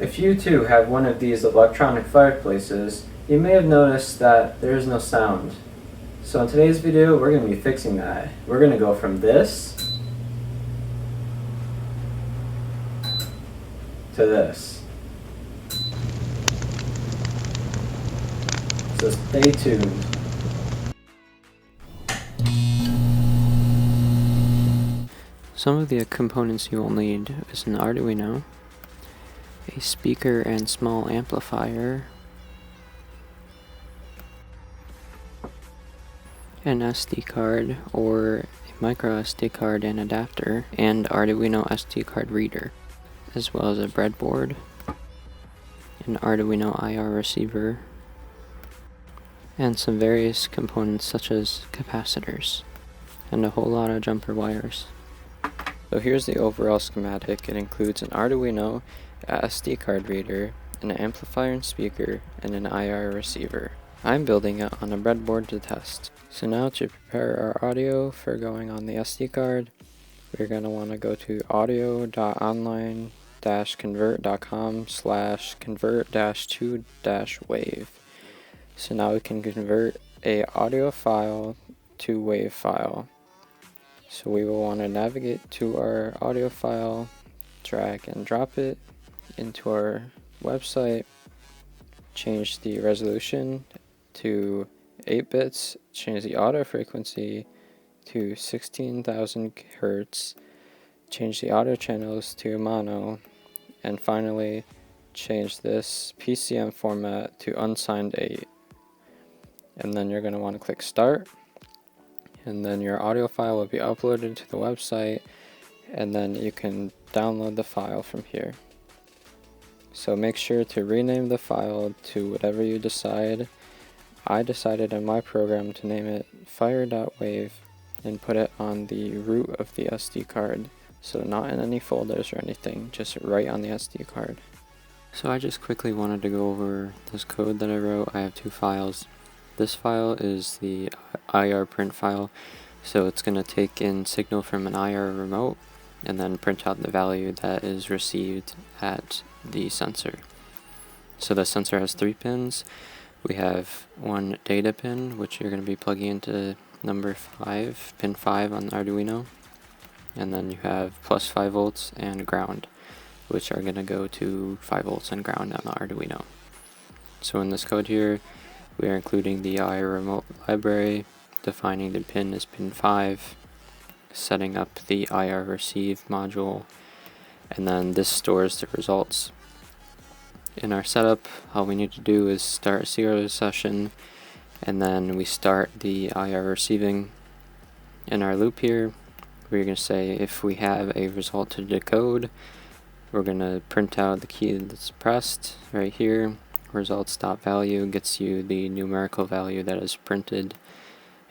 If you too have one of these electronic fireplaces, you may have noticed that there is no sound. So in today's video, we're going to be fixing that. We're going to go from this to this. So stay tuned. Some of the components you will need is an Arduino, a speaker and small amplifier, an SD card or a micro SD card and adapter, and Arduino SD card reader, as well as a breadboard, an Arduino IR receiver, and some various components such as capacitors, and a whole lot of jumper wires. So here's the overall schematic. It includes an Arduino, a SD card reader, an amplifier and speaker, and an IR receiver. I'm building it on a breadboard to test. So now to prepare our audio for going on the SD card, we're going to want to go to audio.online-convert.com/convert-to-wave. So now we can convert a audio file to wave file. So we will want to navigate to our audio file, drag and drop it into our website, change the resolution to 8 bits, change the auto frequency to 16,000 Hertz, change the audio channels to mono, and finally change this PCM format to unsigned 8. And then you're going to want to click start. And then your audio file will be uploaded to the website, and then you can download the file from here. So make sure to rename the file to whatever you decide. I decided in my program to name it fire.wave and put it on the root of the SD card. So not in any folders or anything, just right on the SD card. So I just quickly wanted to go over this code that I wrote. I have two files. This file is the IR print file, so it's going to take in signal from an IR remote and then print out the value that is received at the sensor. So the sensor has 3 pins. We have one data pin, which you're going to be plugging into number 5, pin 5 on the Arduino, and then you have plus 5 volts and ground, which are going to go to 5 volts and ground on the Arduino. So in this code here, we are including the IR remote library, defining the pin as pin 5, setting up the IR receive module, and then this stores the results. In our setup, all we need to do is start a serial session, and then we start the IR receiving. In our loop here, we're going to say if we have a result to decode, we're going to print out the key that's pressed right here. Results.value gets you the numerical value that is printed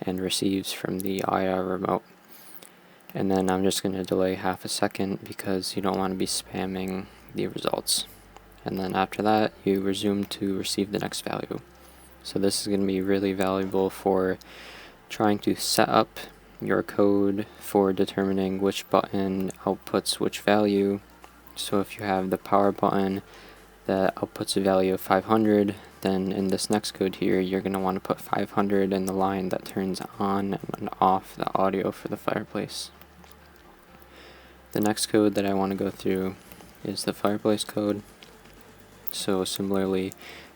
and receives from the IR remote. And then I'm just going to delay half a second because you don't want to be spamming the results. And then after that, you resume to receive the next value. So this is going to be really valuable for trying to set up your code for determining which button outputs which value. So if you have the power button that outputs a value of 500, then in this next code here, you're going to want to put 500 in the line that turns on and off the audio for the fireplace. The next code that I want to go through is the fireplace code. So similarly,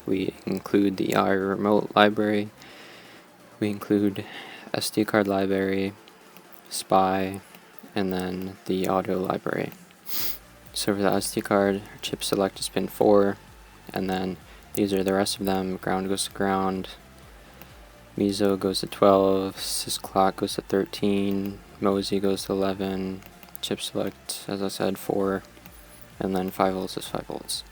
we include the IR remote library, we include SD card library, SPI, and then the audio library. So for the SD card, chip select is pin 4, and then these are the rest of them. Ground goes to ground, MISO goes to 12, sysclock goes to 13, MOSI goes to 11, chip select, as I said, 4, and then 5 volts is 5 volts.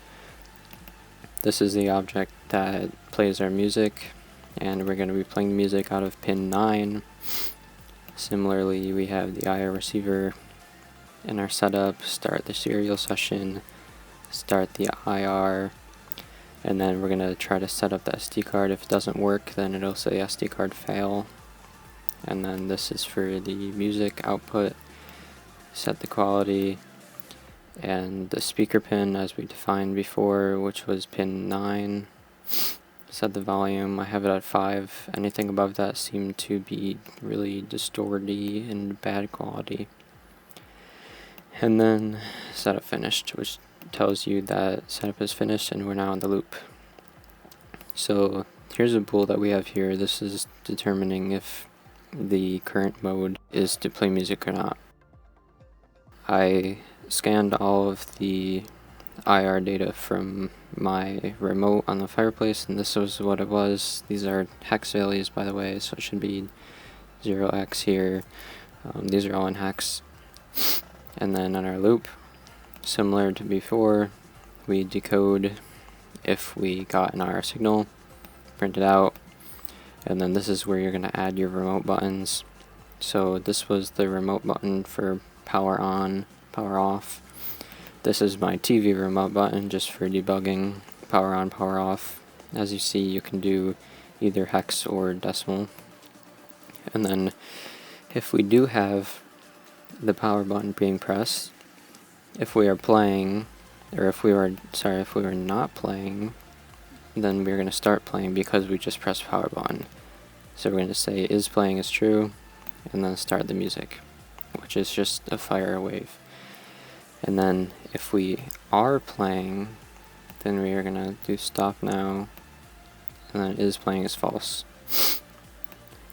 This is the object that plays our music, and we're going to be playing the music out of pin 9. Similarly, we have the IR receiver in our setup, start the serial session, start the IR, and then we're going to try to set up the SD card. If it doesn't work, then it'll say SD card fail. And then this is for the music output, set the quality, and the speaker pin as we defined before, which was pin 9. Set the volume, I have it at 5. Anything above that seemed to be really distorty and bad quality. And then setup finished, which tells you that setup is finished and we're now in the loop. So here's a bool that we have here. This is determining if the current mode is to play music or not. I scanned all of the IR data from my remote on the Fireplace, and this was what it was. These are hex values, by the way, so it should be 0x here. These are all in hex. And then on our loop, similar to before, we decode if we got an IR signal, print it out, and then this is where you're going to add your remote buttons. So this was the remote button for power on, power off. This is my TV remote button just for debugging, power on, power off. As you see, you can do either hex or decimal. And then if we do have the power button being pressed, if we are playing, or if we were not playing, then we're going to start playing because we just pressed power button. So we're going to say is playing is true, and then start the music, which is just a fire wave. And then if we are playing, then we are going to do stop now, and then is playing is false.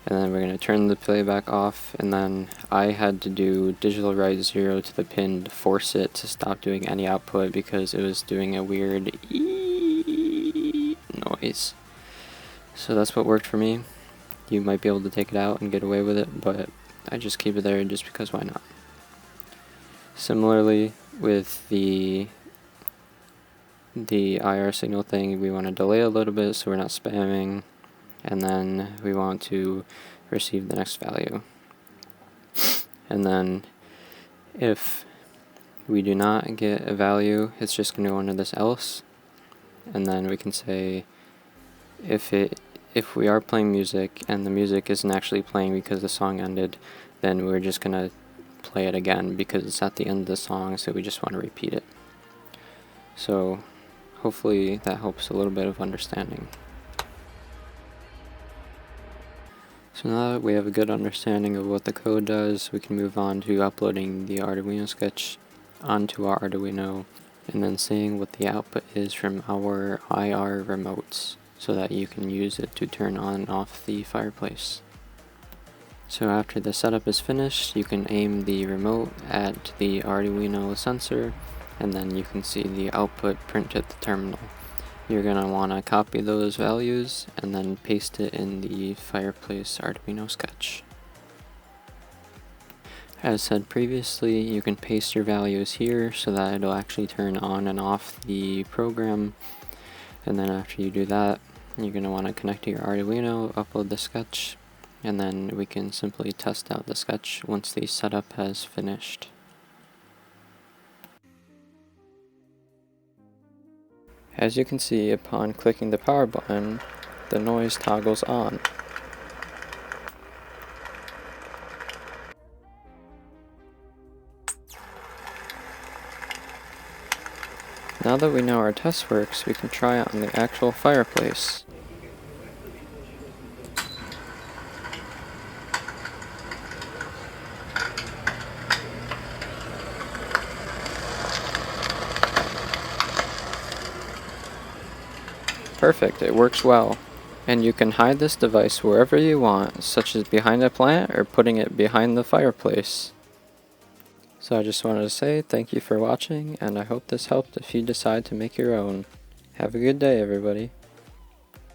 And then we're going to turn the playback off, and then I had to do digital write 0 to the pin to force it to stop doing any output because it was doing a weird noise. So that's what worked for me. You might be able to take it out and get away with it, but I just keep it there just because why not. Similarly, with the IR signal thing, we want to delay a little bit so we're not spamming, and then we want to receive the next value. And then if we do not get a value, it's just going to go under this else, and then we can say if we are playing music and the music isn't actually playing because the song ended, then we're just going to play it again because it's at the end of the song, so we just want to repeat it. So hopefully that helps a little bit of understanding. So now that we have a good understanding of what the code does, we can move on to uploading the Arduino sketch onto our Arduino and then seeing what the output is from our IR remotes so that you can use it to turn on and off the Fireplace. So after the setup is finished, you can aim the remote at the Arduino sensor, and then you can see the output print at the terminal. You're going to want to copy those values and then paste it in the Fireplace Arduino sketch. As said previously, you can paste your values here so that it'll actually turn on and off the program, and then after you do that, you're going to want to connect to your Arduino, upload the sketch, and then we can simply test out the sketch once the setup has finished. As you can see, upon clicking the power button, the noise toggles on. Now that we know our test works, we can try it on the actual Fireplace. Perfect, it works well. And you can hide this device wherever you want, such as behind a plant or putting it behind the Fireplace. So I just wanted to say thank you for watching, and I hope this helped if you decide to make your own. Have a good day, everybody.